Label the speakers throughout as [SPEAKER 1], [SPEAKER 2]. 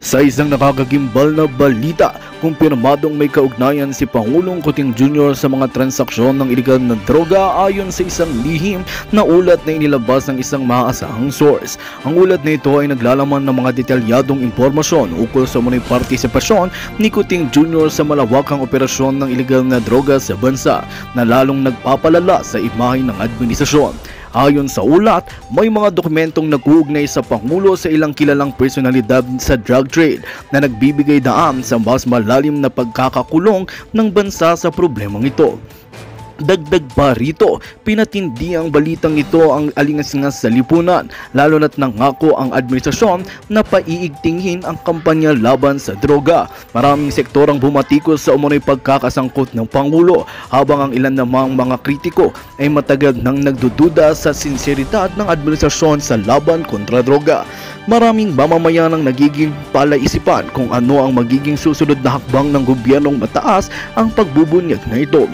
[SPEAKER 1] Sa isang nakakagimbal na balita, kumpirmadong may kaugnayan si Pangulong Kuting Jr. sa mga transaksyon ng iligal na droga ayon sa isang lihim na ulat na inilabas ng isang maaasahang source. Ang ulat na ito ay naglalaman ng mga detalyadong impormasyon ukol sa umano'y partisipasyon ni Kuting Jr. sa malawakang operasyon ng iligal na droga sa bansa na lalong nagpapalala sa imahe ng administrasyon. Ayon sa ulat, may mga dokumentong nag-uugnay sa Pangulo sa ilang kilalang personalidad sa drug trade na nagbibigay daan sa mas malalim na pagkakakulong ng bansa sa problemang ito. Dagdag pa rito, pinatindi ang balitang ito ang alingas-ngas sa lipunan, lalo na't nangako ang administrasyon na paiigtingin ang kampanya laban sa droga. Maraming sektor ang bumatikos sa umano'y pagkakasangkot ng Pangulo, habang ang ilan namang mga kritiko ay matagal nang nagdududa sa sinseridad ng administrasyon sa laban kontra droga. Maraming mamamayan ang nagiging palaisipan kung ano ang magiging susunod na hakbang ng gobyernong mataas ang pagbubunyag na ito.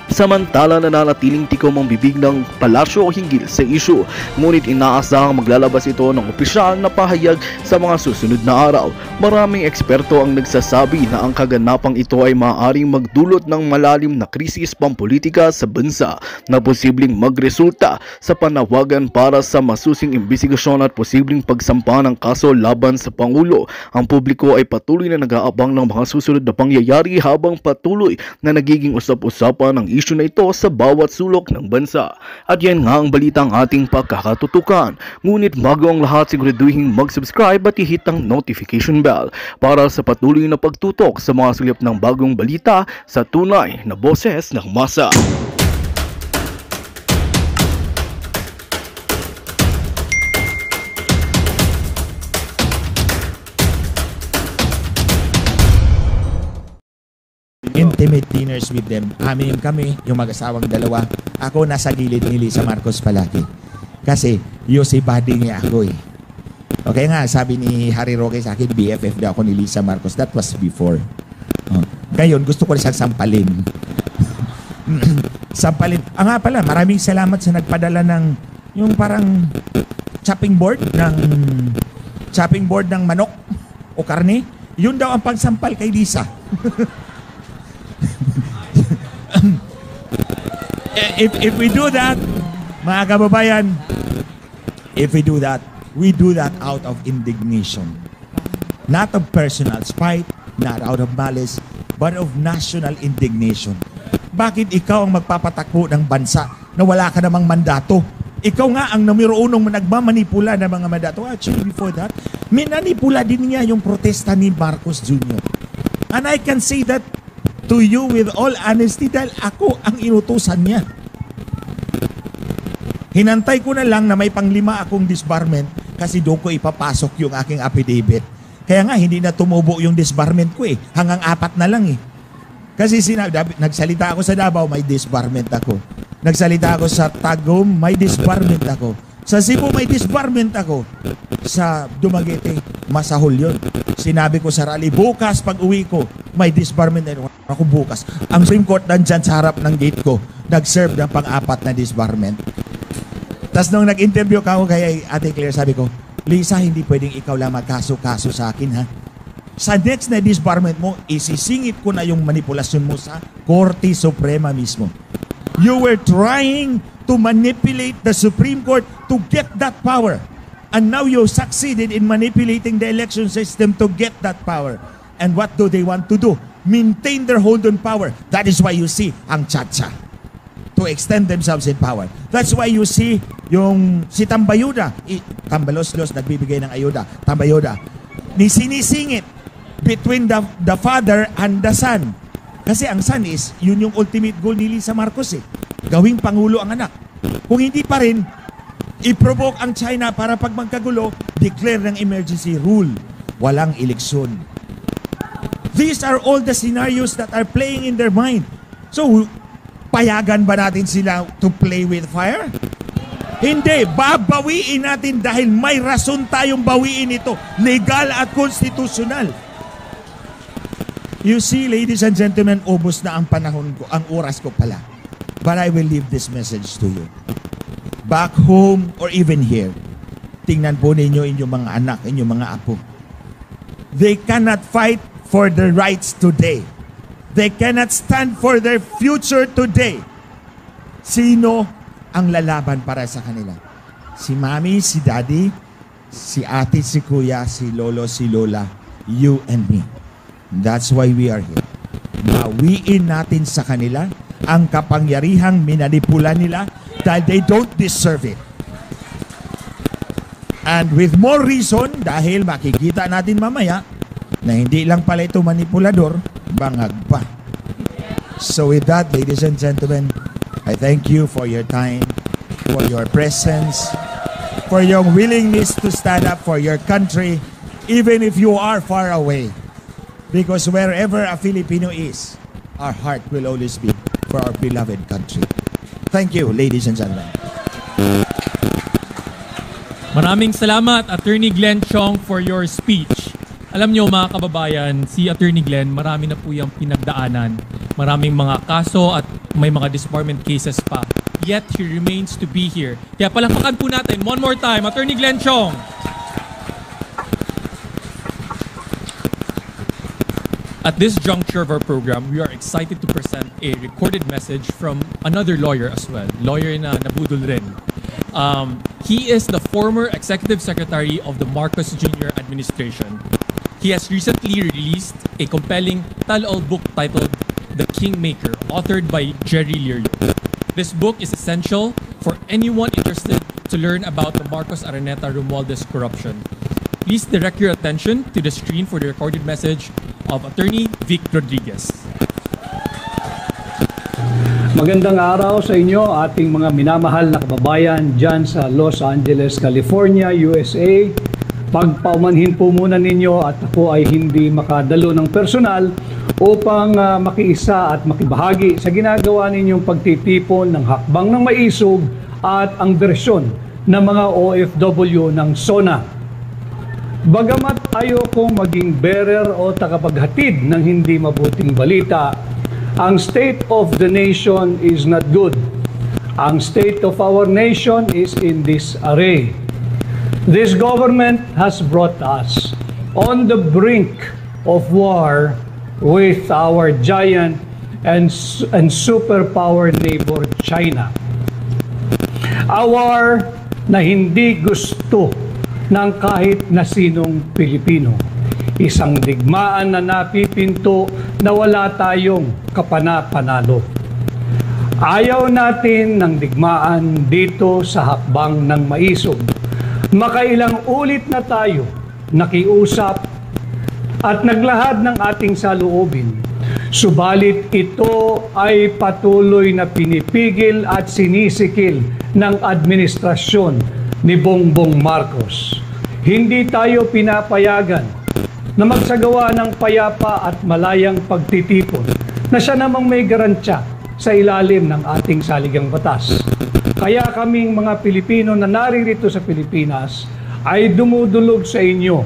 [SPEAKER 1] Samantala, nananatiling tikom ang bibig ng palasyo hinggil sa isyu, ngunit inaasahang maglalabas ito ng opisyal na pahayag sa mga susunod na araw. Maraming eksperto ang nagsasabi na ang kaganapang ito ay maaaring magdulot ng malalim na krisis pampolitika sa bansa na posibleng magresulta sa panawagan para sa masusing imbestigasyon at posibleng pagsampa ng kaso laban sa Pangulo. Ang publiko ay patuloy na nag-aabang ng mga susunod na pangyayari habang patuloy na nagiging usap-usapan ng issue na ito sa bawat sulok ng bansa. At yan nga ang balitang ating pagkakatutukan. Ngunit bago ang lahat, siguraduhin mag-subscribe at i-hit ang notification bell para sa patuloy na pagtutok sa mga sulip ng bagong balita sa tunay na boses ng masa.
[SPEAKER 2] Intimate dinners with them. Kami, yung mag-asawang dalawa. Ako nasa gilid ni Lisa Marcos palagi. Kasi, si buddy niya ako eh. Okay nga, sabi ni Harry Roque sa akin, BFF daw ako ni Lisa Marcos. That was before. Ngayon, gusto ko na siyang sampalin. Sampalin. Nga pala, maraming salamat sa nagpadala ng yung parang chopping board ng manok o karne. Yun daw ang pagsampal kay Lisa. If we do that, mga kababayan, we do that out of indignation. Not of personal spite, not out of malice, but of national indignation. Bakit ikaw ang magpapatakbo ng bansa na wala ka namang mandato? Ikaw nga ang numero unong nagmamanipula ng mga mandato. Actually, before that, minanipula din niya yung protesta ni Marcos Jr. And I can say that to you with all honesty dahil ako ang inutusan niya. Hinantay ko na lang na may panglima akong disbarment kasi doon ko ipapasok yung aking affidavit. Kaya nga hindi na tumubo yung disbarment ko eh. Hanggang 4 na lang eh. Kasi nagsalita ako sa Davao, may disbarment ako. Nagsalita ako sa Tagum, may disbarment ako. Sa Cebu, may disbarment ako. Sa Dumaguete, masahol yun. Sinabi ko sa rally, bukas pag uwi ko, may disbarment ako bukas. Ang Supreme Court nandyan sa harap ng gate ko, nag-serve ng pang-4 na disbarment. Tapos nung nag-interview ka ako kay Ate Claire, sabi ko, Lisa, hindi pwedeng ikaw lang magkaso-kaso sa akin, ha? Sa next na disbarment mo, isisingit ko na yung manipulasyon mo sa Korte Suprema mismo. You were trying to manipulate the Supreme Court to get that power. And now you succeeded in manipulating the election system to get that power. And what do they want to do? Maintain their hold on power. That is why you see ang Chacha to extend themselves in power. That's why you see yung si Tambayuda, Tambaloslos nagbibigay ng ayuda, Tambayuda, ni sinisingit between the father and the son. Kasi ang son is, yun yung ultimate goal ni Lisa Marcos eh. Gawing pangulo ang anak. Kung hindi pa rin, i-provoke ang China para pag magkagulo, declare ng emergency rule. Walang eleksyon. These are all the scenarios that are playing in their mind. So, payagan ba natin sila to play with fire? Hindi. Babawiin natin dahil may rason tayong bawiin ito. Legal at konstitusyonal. You see, ladies and gentlemen, ubos na ang panahon ko, ang oras ko pala. But I will leave this message to you. Back home or even here, tingnan po ninyo inyong mga anak, inyong mga apo. They cannot fight for their rights today. They cannot stand for their future today. Sino ang lalaban para sa kanila? Si mami, si daddy, si ate, si kuya, si lolo, si lola, you and me. That's why we are here. Nawiin natin sa kanila ang kapangyarihang minanipula nila dahil they don't deserve it. And with more reason, dahil makikita natin mamaya na hindi lang pala ito manipulador, bangag pa. So with that, ladies and gentlemen, I thank you for your time, for your presence, for your willingness to stand up for your country, even if you are far away. Because wherever a Filipino is, our heart will always be for our beloved country. Thank you, ladies and gentlemen.
[SPEAKER 3] Maraming salamat, Attorney Glenn Chong, for your speech. Alam nyo mga kababayan, si Attorney Glenn, marami na po yung pinagdaanan. Maraming mga kaso at may mga disbarment cases pa. Yet, he remains to be here. Kaya palakpakan po natin, one more time, Attorney Glenn Chong. At this juncture of our program, we are excited to present a recorded message from another lawyer as well. Lawyer na nabudol rin. He is the former executive secretary of the Marcos Jr. administration. He has recently released a compelling tell-all book titled The Kingmaker, authored by Jerry Lirio. This book is essential for anyone interested to learn about the Marcos Araneta Romualdez corruption. Please direct your attention to the screen for the recorded message of Attorney Vic Rodriguez.
[SPEAKER 4] Magandang araw sa inyo, ating mga minamahal na kababayan dyan sa Los Angeles, California, USA. Pagpaumanhin po muna ninyo at ako ay hindi makadalo ng personal upang makiisa at makibahagi sa ginagawa ninyong pagtitipon ng hakbang ng maisog at ang bersyon ng mga OFW ng SONA. Bagamat ayokong maging bearer o takapaghatid ng hindi mabuting balita, ang state of the nation is not good. Ang state of our nation is in disarray. This government has brought us on the brink of war with our giant and superpower neighbor China. A war na hindi gusto ng kahit na sinong Pilipino. Isang digmaan na napipinto na wala tayong kapana-panalo. Ayaw natin ng digmaan dito sa hakbang ng maisog. Makailang ulit na tayo nakiusap at naglahad ng ating saloobin. Subalit ito ay patuloy na pinipigil at sinisikil ng administrasyon ni Bongbong Marcos. Hindi tayo pinapayagan na magsagawa ng payapa at malayang pagtitipon na siya namang may garantya sa ilalim ng ating saligang batas. Kaya kaming mga Pilipino na naririto sa Pilipinas ay dumudulog sa inyo,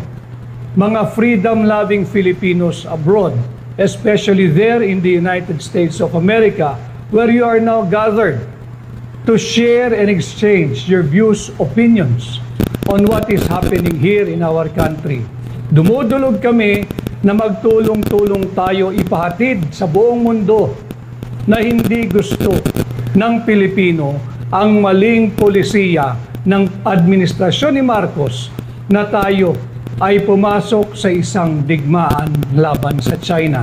[SPEAKER 4] mga freedom-loving Filipinos abroad, especially there in the United States of America, where you are now gathered to share and exchange your views, opinions on what is happening here in our country. Dumudulog kami na magtulong-tulong tayo ipahatid sa buong mundo na hindi gusto ng Pilipino ang maling polisiya ng administrasyon ni Marcos na tayo ay pumasok sa isang digmaan laban sa China.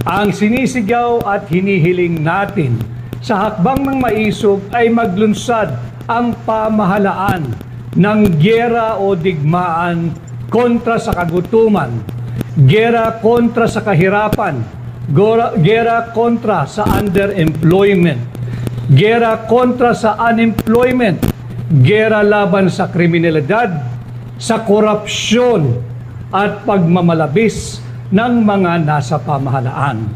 [SPEAKER 4] Ang sinisigaw at hinihiling natin sa hakbang ng maisog ay maglunsad ang pamahalaan ng giyera o digmaan kontra sa kagutuman, giyera kontra sa kahirapan, giyera kontra sa underemployment, giyera kontra sa unemployment, giyera laban sa kriminalidad, sa korupsyon at pagmamalabis ng mga nasa pamahalaan.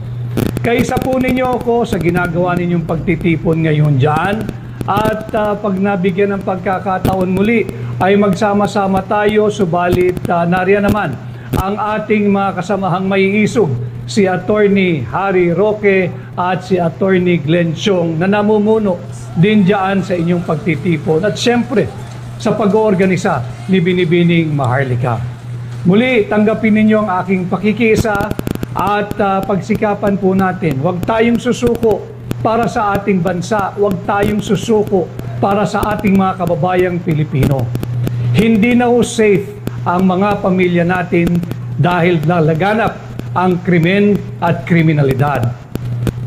[SPEAKER 4] Kaisa po ninyo ako sa ginagawa ninyong pagtitipon ngayon dyan at pag nabigyan ng pagkakataon muli ay magsama-sama tayo, subalit nariyan naman ang ating mga kasamahang maiisog, si Attorney Harry Roque at si Attorney Glenn Chong na namumuno din dyan sa inyong pagtitipon at syempre sa pag-oorganisa ni Binibining Maharlika. Muli, tanggapin ninyo ang aking pakikiisa at pagsikapan po natin. Huwag tayong susuko para sa ating bansa. Huwag tayong susuko para sa ating mga kababayang Pilipino. Hindi na ho safe ang mga pamilya natin dahil lalaganap ang krimen at kriminalidad.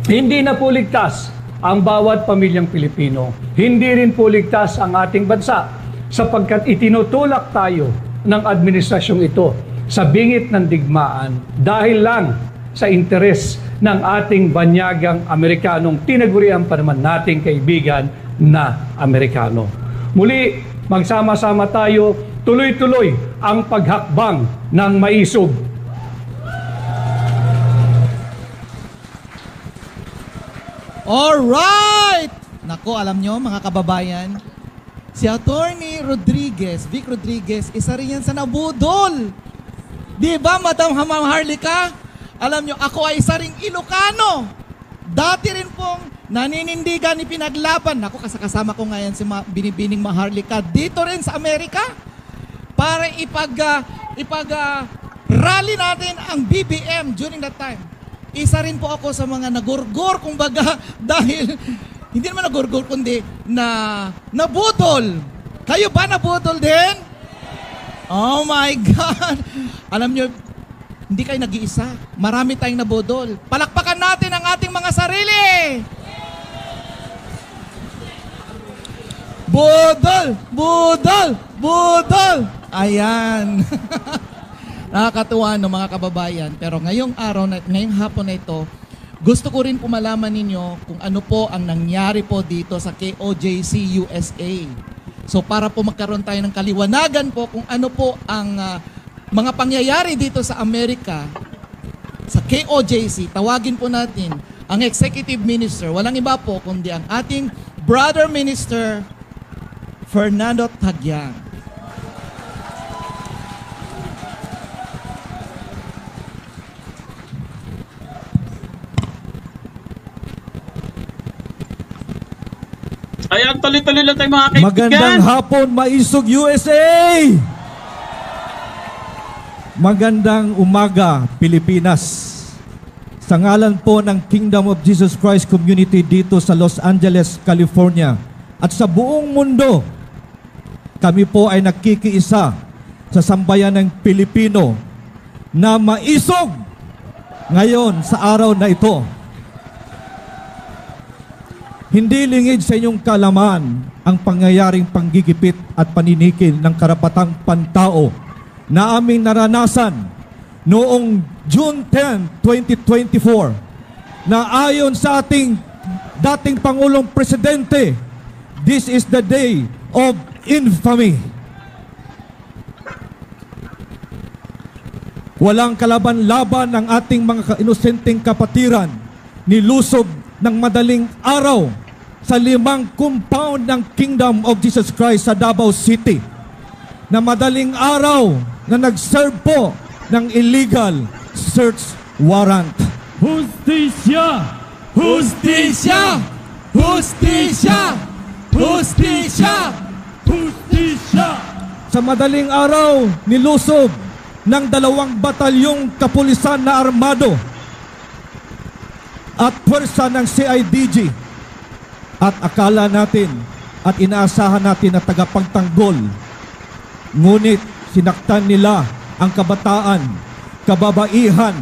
[SPEAKER 4] Hindi na po ligtas ang bawat pamilyang Pilipino. Hindi rin po ligtas ang ating bansa sapagkat itinutulak tayo ng administrasyong ito sa bingit ng digmaan dahil lang sa interes ng ating banyagang Amerikanong tinagurian pa naman nating kaibigan na Amerikano. Muli, magsama-sama tayo, tuloy-tuloy ang paghakbang ng maisog.
[SPEAKER 5] Alright! Nako, alam nyo mga kababayan, si Attorney Rodriguez, Vic Rodriguez, isa rin yan sa nabudol. Di ba, Madam Harlika? Alam nyo, ako ay isa ring Ilocano. Dati rin pong naninindigan ni pinaglaban. Nako, kasama ko ngayon si Binibining Maharlika dito rin sa Amerika para rally natin ang BBM during that time. Isa rin po ako sa mga nagurgur, kumbaga, dahil hindi naman nagurgur, kundi nabudol. Kayo ba nabudol din? Oh my God! Alam nyo, hindi kayo nag-iisa. Marami tayong nabudol. Palakpakan natin ang ating mga sarili! Budol! Budol! Budol! Ayan. Nakakatuwa no mga kababayan. Pero ngayong hapon na ito, gusto ko rin pumalaman ninyo kung ano po ang nangyari po dito sa KOJC USA. So para po magkaroon tayo ng kaliwanagan po kung ano po ang mga pangyayari dito sa Amerika, sa KOJC, tawagin po natin ang Executive Minister. Walang iba po kundi ang ating Brother Minister Fernando Tagyang.
[SPEAKER 6] Ayan, tuloy-tuloy lang tayo mga kaibigan.
[SPEAKER 7] Magandang hapon, Maisog USA! Magandang umaga, Pilipinas. Sa ngalan po ng Kingdom of Jesus Christ Community dito sa Los Angeles, California at sa buong mundo, kami po ay nagkikiisa sa sambayan ng Pilipino na maisog ngayon sa araw na ito. Hindi lingid sa inyong kalaman ang pangyayaring panggigipit at paninikil ng karapatang pantao na aming naranasan noong June 10, 2024 na ayon sa ating dating Pangulong Presidente, this is the day of infamy. Walang kalaban-laban ng ating mga inosenteng kapatiran, nilusob ng madaling araw sa 5 compound ng Kingdom of Jesus Christ sa Davao City na madaling araw na nag-serve po ng illegal search warrant.
[SPEAKER 8] Justisya!
[SPEAKER 5] Justisya! Justisya! Justisya!
[SPEAKER 8] Justisya!
[SPEAKER 7] Sa madaling araw, nilusob ng 2 batalyong kapulisan na armado at pwersa ng CIDG. At akala natin at inaasahan natin na tagapagtanggol. Ngunit sinaktan nila ang kabataan, kababaihan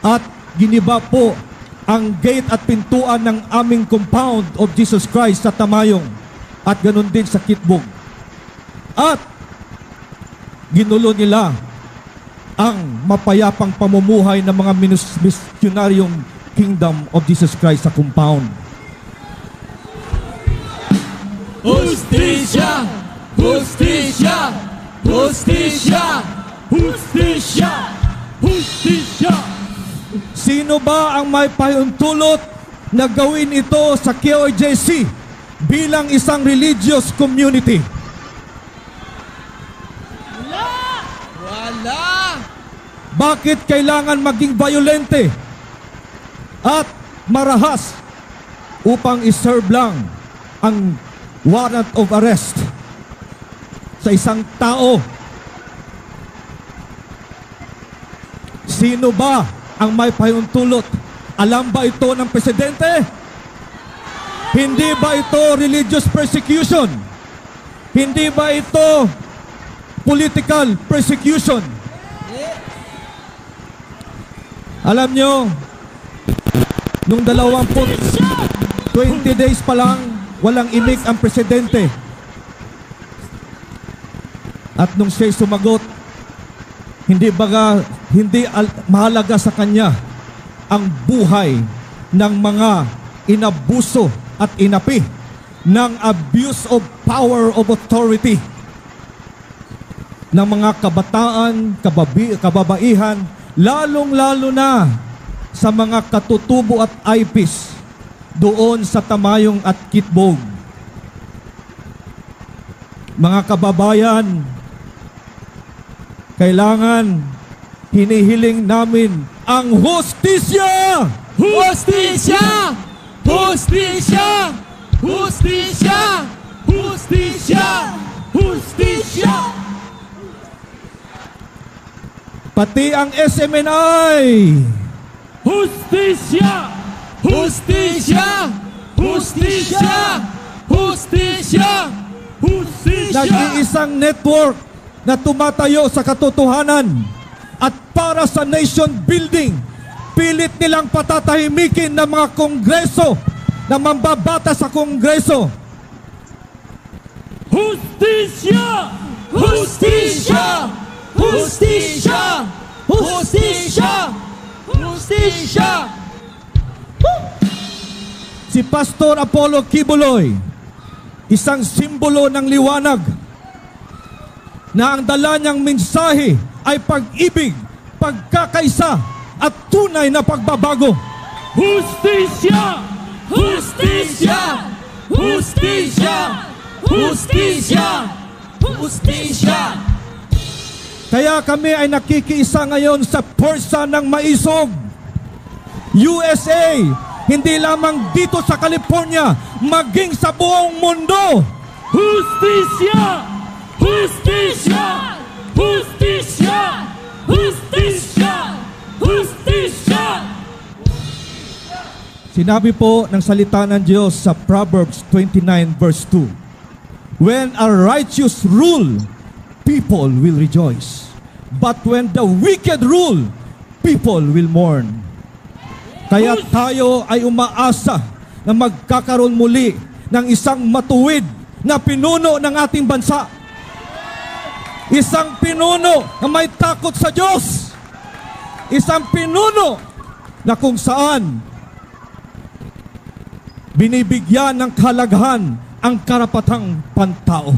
[SPEAKER 7] at giniba po ang gate at pintuan ng aming compound of Jesus Christ sa Tamayong at ganun din sa Kitbog. At ginulo nila ang mapayapang pamumuhay ng mga misyonaryong Kingdom of Jesus Christ sa compound.
[SPEAKER 5] Justisya! Justisya! Justisya!
[SPEAKER 8] Justisya! Justisya!
[SPEAKER 7] Sino ba ang may pahintulot na gawin ito sa KOJC bilang isang religious community?
[SPEAKER 5] Wala!
[SPEAKER 7] Bakit kailangan maging violente at marahas upang iserve lang ang warrant of arrest sa isang tao Sino ba ang may pahinuntulot? Alam ba ito ng presidente? Hindi ba ito religious persecution? Hindi ba ito political persecution? Alam nyo, nung 20 days pa lang, walang imik ang presidente. At nung siya'y sumagot, hindi mahalaga sa kanya ang buhay ng mga inabuso at inapi ng abuse of power of authority ng mga kabataan, kababaihan, lalong-lalo na sa mga katutubo at IPs doon sa Tamayong at Kitbog. Mga kababayan, kailangan hinihiling namin ang hustisya!
[SPEAKER 8] Hustisya! Hustisya! Hustisya! Hustisya! Hustisya!
[SPEAKER 7] Pati ang SMNI!
[SPEAKER 8] Hustisya! Hustisya! Hustisya! Hustisya! Hustisya!
[SPEAKER 7] Nag-iisang network na tumatayo sa katotohanan at para sa nation building, pilit nilang patatahimikin ng mga kongreso na mambabata sa kongreso.
[SPEAKER 8] Hustisya! Hustisya! Hustisya! Hustisya! Hustisya!
[SPEAKER 7] Si Pastor Apollo Kibuloy, isang simbolo ng liwanag na ang dala niyang mensahe ay pag-ibig, pagkakaisa at tunay na pagbabago.
[SPEAKER 8] Hustisya! Hustisya! Hustisya! Hustisya! Hustisya!
[SPEAKER 7] Kaya kami ay nakikiisa ngayon sa pwersa ng maisog. USA, hindi lamang dito sa California, maging sa buong mundo.
[SPEAKER 8] Hustisya! Hustisya! Hustisya! Hustisya! Hustisya!
[SPEAKER 7] Sinabi po ng salita ng Diyos sa Proverbs 29 verse 2, when a righteous rule, people will rejoice. But when the wicked rule, people will mourn. Kaya tayo ay umaasa na magkakaroon muli ng isang matuwid na pinuno ng ating bansa. Isang pinuno na may takot sa Diyos. Isang pinuno na kung saan binibigyan ng kahalagahan ang karapatang pantao.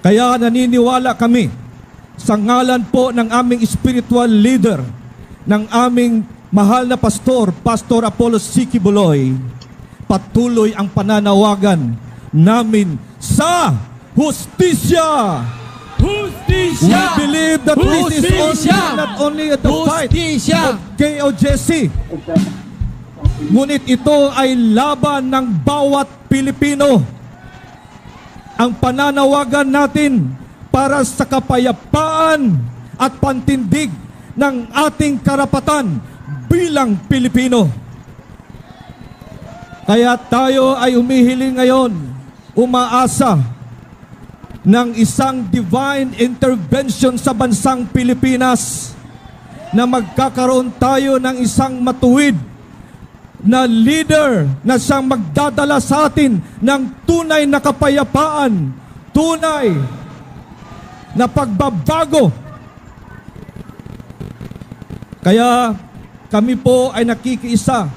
[SPEAKER 7] Kaya naniniwala kami sa ngalan po ng aming spiritual leader, ng aming mahal na pastor, Pastor Apollo C. Kibuloy, patuloy ang pananawagan namin sa hustisya.
[SPEAKER 8] Hustisya!
[SPEAKER 7] We believe that this is
[SPEAKER 8] Hustisya!
[SPEAKER 7] not only the fight
[SPEAKER 8] Hustisya!
[SPEAKER 7] of KOJC, ngunit ito ay laban ng bawat Pilipino. Ang pananawagan natin para sa kapayapaan at pantindig ng ating karapatan bilang Pilipino. Kaya tayo ay humihiling ngayon, umaasa ng isang divine intervention sa bansang Pilipinas na magkakaroon tayo ng isang matuwid na leader na siyang magdadala sa atin ng tunay na kapayapaan, tunay na pagbabago. Kaya kami po ay nakikiisa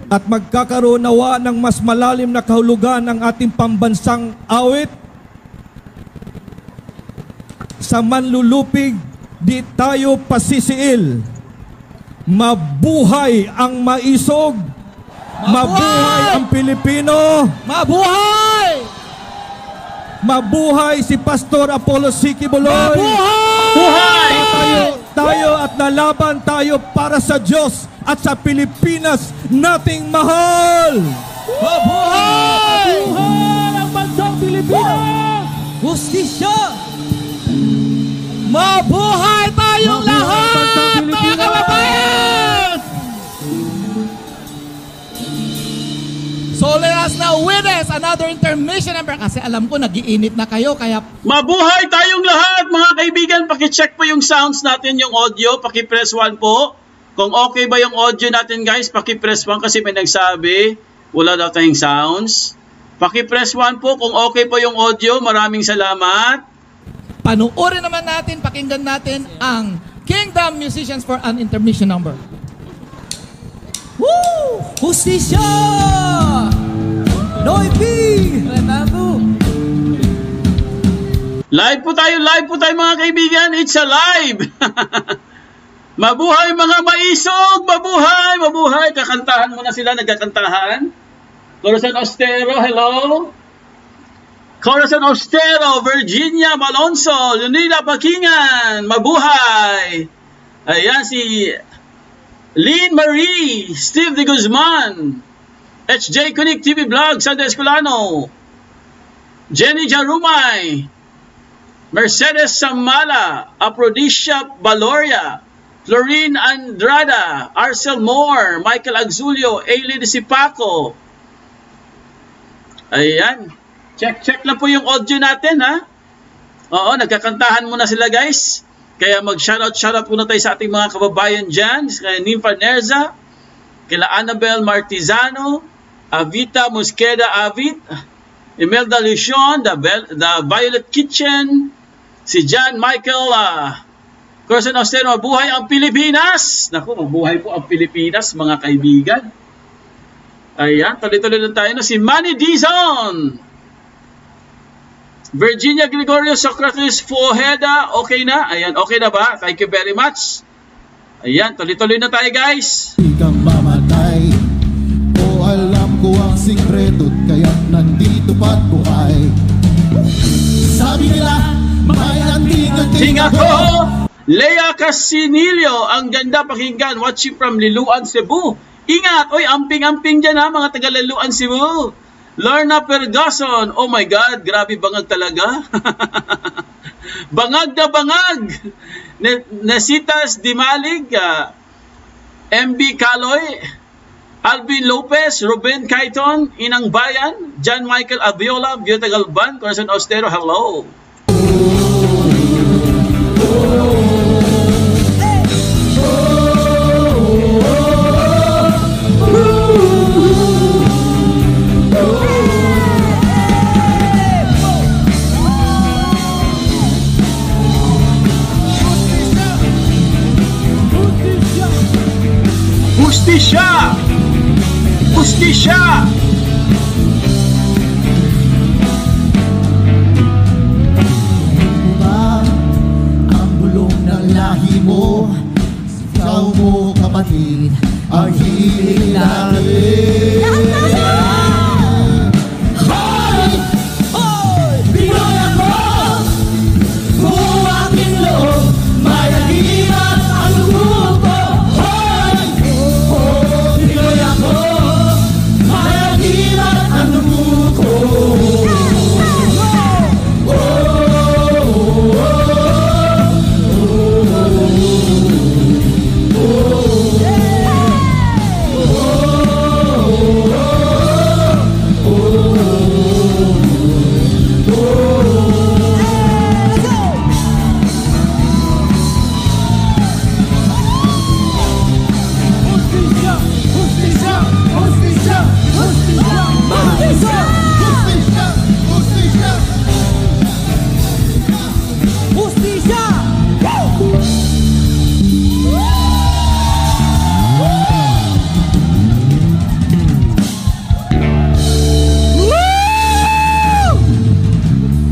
[SPEAKER 7] at magkakaroon nawa ng mas malalim na kahulugan ng ating pambansang awit. Sa manlulupig, di tayo pasisiil. Mabuhay ang maisog. Mabuhay ang Pilipino.
[SPEAKER 5] Mabuhay!
[SPEAKER 7] Mabuhay si Pastor Apollo C. Kibuloy.
[SPEAKER 5] Mabuhay!
[SPEAKER 7] Tayo at nalaban tayo para sa Diyos at sa Pilipinas nating mahal.
[SPEAKER 5] Mabuhay!
[SPEAKER 8] Mabuhay ang bansang Pilipinas!
[SPEAKER 5] Hustisya! Mabuhay tayong lahat, mga kababayan! So let us now witness another intermission number kasi alam ko nagiinit na kayo kaya
[SPEAKER 6] Mabuhay tayong lahat mga kaibigan. Paki-check po yung sounds natin, yung audio. Paki-press 1 po. Kung okay ba yung audio natin guys, paki-press 1 kasi may nagsabi wala daw tayong sounds. Paki-press 1 po kung okay po yung audio. Maraming salamat.
[SPEAKER 5] panuorin naman natin, pakinggan natin ang Kingdom Musicians for an intermission number. Woo! Justisya! Noipi! Renato!
[SPEAKER 6] Live po tayo mga kaibigan. It's a live. Mabuhay mga maisog, mabuhay. Kakantahan muna sila, nagkakantahan. Corazon Austero, hello. Corazon Austero, Virginia Malonzo, Leonida Pakingan, mabuhay. Ayan si Lynn Marie, Steve de Guzman, HJ Connect TV Vlog, Sandra Escolano, Jenny Jarumay, Mercedes Samala, Aphrodisia Valoria, Florine Andrada, Arcel Moore, Michael Agzulio, Aileen Sipaco. Ayan. Check lang po yung audio natin, ha? Oo, nagkakantahan muna sila, guys. Kaya mag-shoutout muna tayo sa ating mga kababayan dyan. Kaya Nympha Nerza, kila Annabel Martizano, Avita Musqueda Avit, Imelda Lucion, the Violet Kitchen, si John Michael, Corazon Austero, mabuhay ang Pilipinas! Naku, mabuhay po ang Pilipinas, mga kaibigan. Ayan, tuloy-tuloy lang tayo. Si Manny Dizon, Virginia Gregorio Socrates Fojeda, okay na? Ayan, okay na ba? Thank you very much. Ayan, tuloy-tuloy na tayo, guys.
[SPEAKER 9] Ikaw mamatay, o alam ko ang sikreto, kaya nandito pa't buhay. Sabi nila, may anting-anting ako.
[SPEAKER 6] Lea Casinilio, ang ganda pakinggan, watching from Liloan, Cebu. Ingat, oy, amping-amping dyan ha, mga taga Liloan, Cebu. Lorna Pergason, oh my God, grabe bangag talaga. Bangag na bangag. Nesitas Dimalig, MB Caloy, Alvin Lopez, Ruben Kaiton, Inang Bayan, John Michael Abiola, Biota Galban, Corazon Austero, hello. Justisya! Justisya!
[SPEAKER 9] Diba ang bulong ng lahi mo, sigaw mo kapatid, ang hiling natin. Hoy! Hoy! Pinoy ako! Kung aking loob, may agimat ang luto. Hoy! Pinoy ako! May agimat ang luto.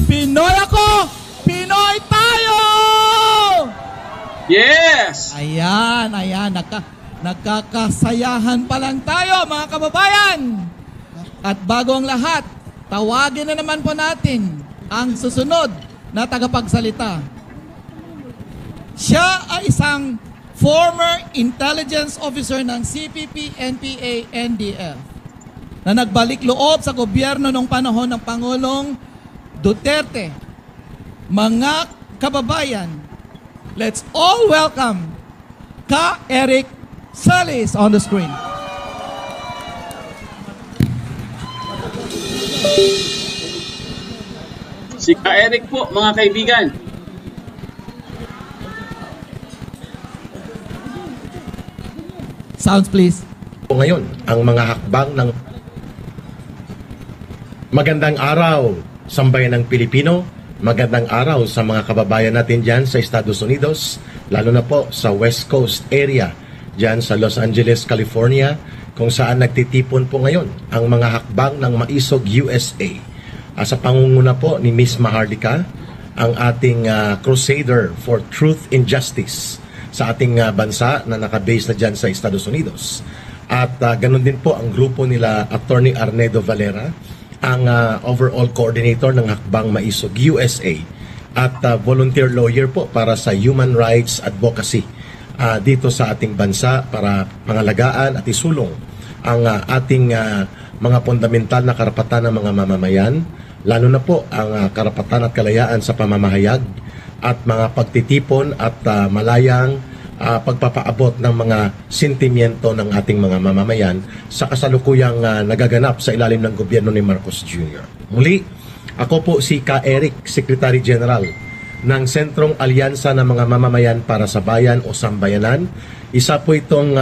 [SPEAKER 5] Pinoy ako! Pinoy tayo!
[SPEAKER 6] Yes!
[SPEAKER 5] Ayan. Nagkakasayahan pa lang tayo, mga kababayan. At bago ang lahat, tawagin na naman po natin ang susunod na tagapagsalita. Siya ay isang former intelligence officer ng CPP, NPA, NDF na nagbalik loob sa gobyerno nung panahon ng Pangulong Duterte. Mga kababayan, Let's all welcome Ka Eric Salis on the screen.
[SPEAKER 6] Si Ka Eric po, mga kaibigan.
[SPEAKER 5] Sounds please.
[SPEAKER 10] Ngayon, ang mga hakbang ng magandang araw, sambayan ng Pilipino, magandang araw sa mga kababayan natin dyan sa Estados Unidos, lalo na po sa West Coast area, dyan sa Los Angeles, California, kung saan nagtitipon po ngayon ang mga hakbang ng Maisog USA. Sa pangunguna po ni Miss Maharlika, ang ating crusader for truth and justice sa ating bansa na nakabase na dyan sa Estados Unidos. At ganun din po ang grupo nila Attorney Arnedo Valera, ang overall coordinator ng Hakbang Maisog USA at volunteer lawyer po para sa human rights advocacy dito sa ating bansa para pangalagaan at isulong ang ating mga fundamental na karapatan ng mga mamamayan, lalo na po ang karapatan at kalayaan sa pamamahayag at mga pagtitipon at malayang pagpapaabot ng mga sentimiento ng ating mga mamamayan sa kasalukuyang nagaganap sa ilalim ng gobyerno ni Marcos Jr. Muli, ako po si Ka Eric, Secretary General ng Sentrong Alyansa ng mga Mamamayan para sa Bayan o Sambayanan. Isa po itong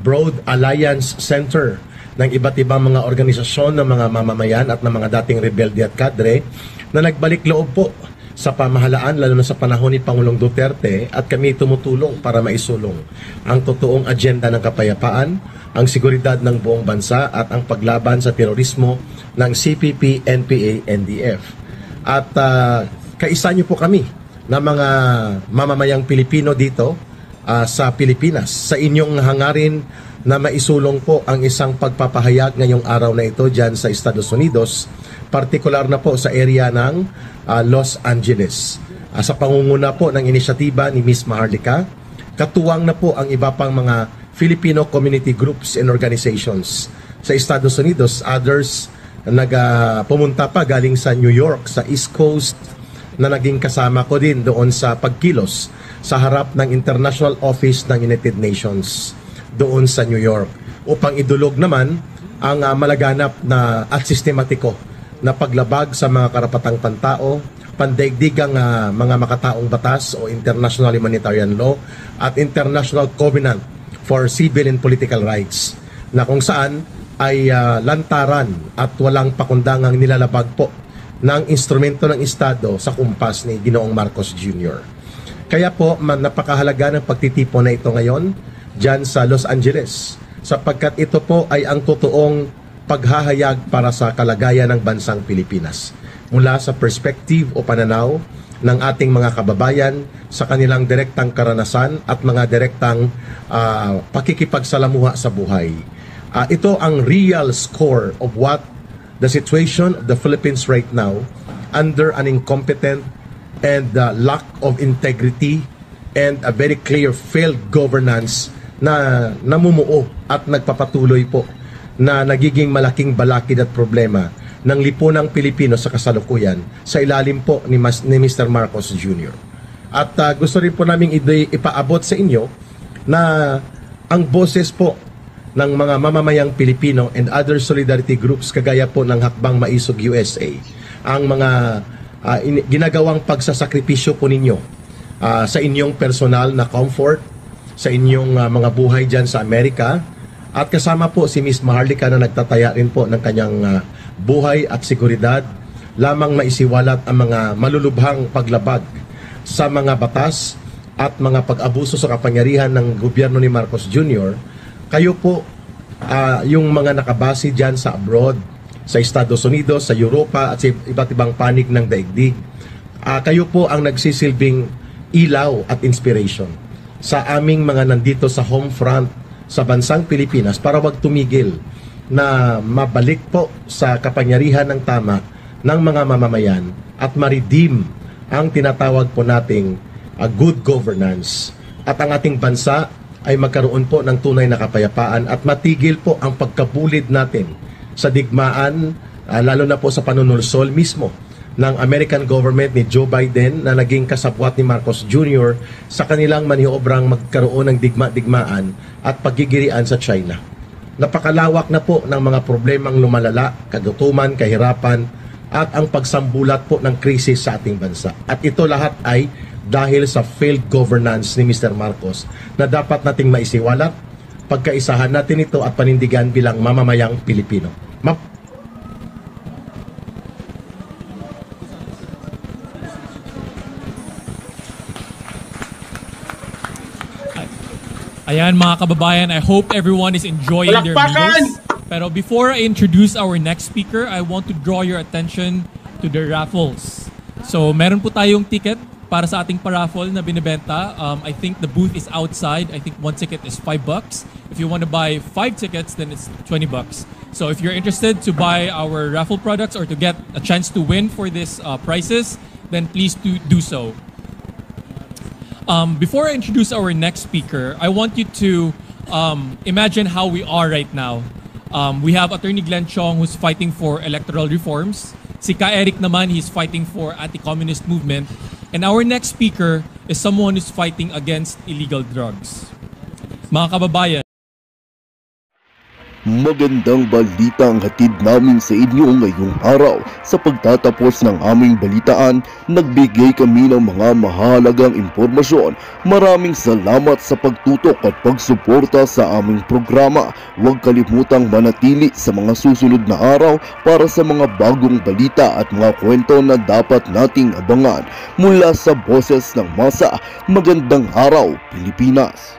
[SPEAKER 10] Broad Alliance Center ng iba't ibang mga organisasyon ng mga mamamayan at ng mga dating rebelde at kadre na nagbalik loob po sa pamahalaan lalo na sa panahon ni Pangulong Duterte, at kami tumutulong para maisulong ang totoong agenda ng kapayapaan, ang seguridad ng buong bansa at ang paglaban sa terorismo ng CPP, NPA, NDF. At kaisa niyo po kami na mga mamamayang Pilipino dito sa Pilipinas sa inyong hangarin na maisulong po ang isang pagpapahayag ngayong araw na ito dyan sa Estados Unidos, partikular na po sa area ng Los Angeles. Sa pangunguna po ng inisyatiba ni Miss Maharlika, katuwang na po ang iba pang mga Filipino community groups and organizations sa Estados Unidos. Others pumunta pa galing sa New York, sa East Coast, na naging kasama ko din doon sa pagkilos sa harap ng International Office ng United Nations doon sa New York, upang idulog naman ang malaganap na at sistematiko na paglabag sa mga karapatang pantao, pandaigdigang mga makataong batas o international humanitarian law at international covenant for civil and political rights, na kung saan ay lantaran at walang pakundangang nilalabag po ng instrumento ng Estado sa kumpas ni Ginoong Marcos Jr. Kaya po napakahalaga ng pagtitipon na ito ngayon dyan sa Los Angeles, sapagkat ito po ay ang totoong paghahayag para sa kalagayan ng bansang Pilipinas mula sa perspective o pananaw ng ating mga kababayan sa kanilang direktang karanasan at mga direktang pakikipagsalamuha sa buhay. Ito ang real score of what the situation of the Philippines right now under an incompetent and lack of integrity and a very clear failed governance na namumuo at nagpapatuloy po na nagiging malaking balakid at problema ng lipunang Pilipino sa kasalukuyan sa ilalim po ni Mr. Marcos Jr. At gusto rin po namin ipaabot sa inyo na ang boses po ng mga mamamayang Pilipino and other solidarity groups kagaya po ng Hakbang Maisog USA, ang mga ginagawang pagsasakripisyo po ninyo sa inyong personal na comfort, sa inyong mga buhay dyan sa Amerika. At kasama po si Miss Maharlika na nagtataya rin po ng kanyang buhay at seguridad lamang maisiwalat ang mga malulubhang paglabag sa mga batas at mga pag-abuso sa kapangyarihan ng gobyerno ni Marcos Jr. Kayo po, yung mga nakabase dyan sa abroad, sa Estados Unidos, sa Europa at sa iba't ibang panig ng daigdig, kayo po ang nagsisilbing ilaw at inspiration sa aming mga nandito sa home front sa bansang Pilipinas para wag tumigil na mabalik po sa kapangyarihan ng tama ng mga mamamayan at ma-redeem ang tinatawag po nating good governance, at ang ating bansa ay magkaroon po ng tunay na kapayapaan at matigil po ang pagkabulid natin sa digmaan, lalo na po sa panunulsol mismo ng American government ni Joe Biden na naging kasabwat ni Marcos Jr. sa kanilang maniobrang magkaroon ng digma-digmaan at pagigirian sa China. Napakalawak na po ng mga problemang lumalala, kagutuman, kahirapan, at ang pagsambulat po ng krisis sa ating bansa. At ito lahat ay dahil sa failed governance ni Mr. Marcos na dapat nating maisiwalat, pagkaisahan natin ito at panindigan bilang mamamayang Pilipino.
[SPEAKER 3] Ayan mga kababayan, I hope everyone is enjoying their meals. Pero before I introduce our next speaker, I want to draw your attention to the raffles. So meron po tayong ticket para sa ating paraffle na binibenta. I think the booth is outside. I think one ticket is $5. If you want to buy 5 tickets, then it's $20. So if you're interested to buy our raffle products or to get a chance to win for these prizes, then please do so. Before I introduce our next speaker, I want you to imagine how we are right now. We have Attorney Glenn Chong who's fighting for electoral reforms. Si Ka Eric naman, he's fighting for anti-communist movement. And our next speaker is someone who's fighting against illegal drugs. Mga kababayan,
[SPEAKER 1] magandang balita ang hatid namin sa inyo ngayong araw. Sa pagtatapos ng aming balitaan, nagbigay kami ng mga mahalagang impormasyon. Maraming salamat sa pagtutok at pagsuporta sa aming programa. Huwag kalimutang manatili sa mga susunod na araw para sa mga bagong balita at mga kwento na dapat nating abangan. Mula sa Boses ng Masa, magandang araw Pilipinas!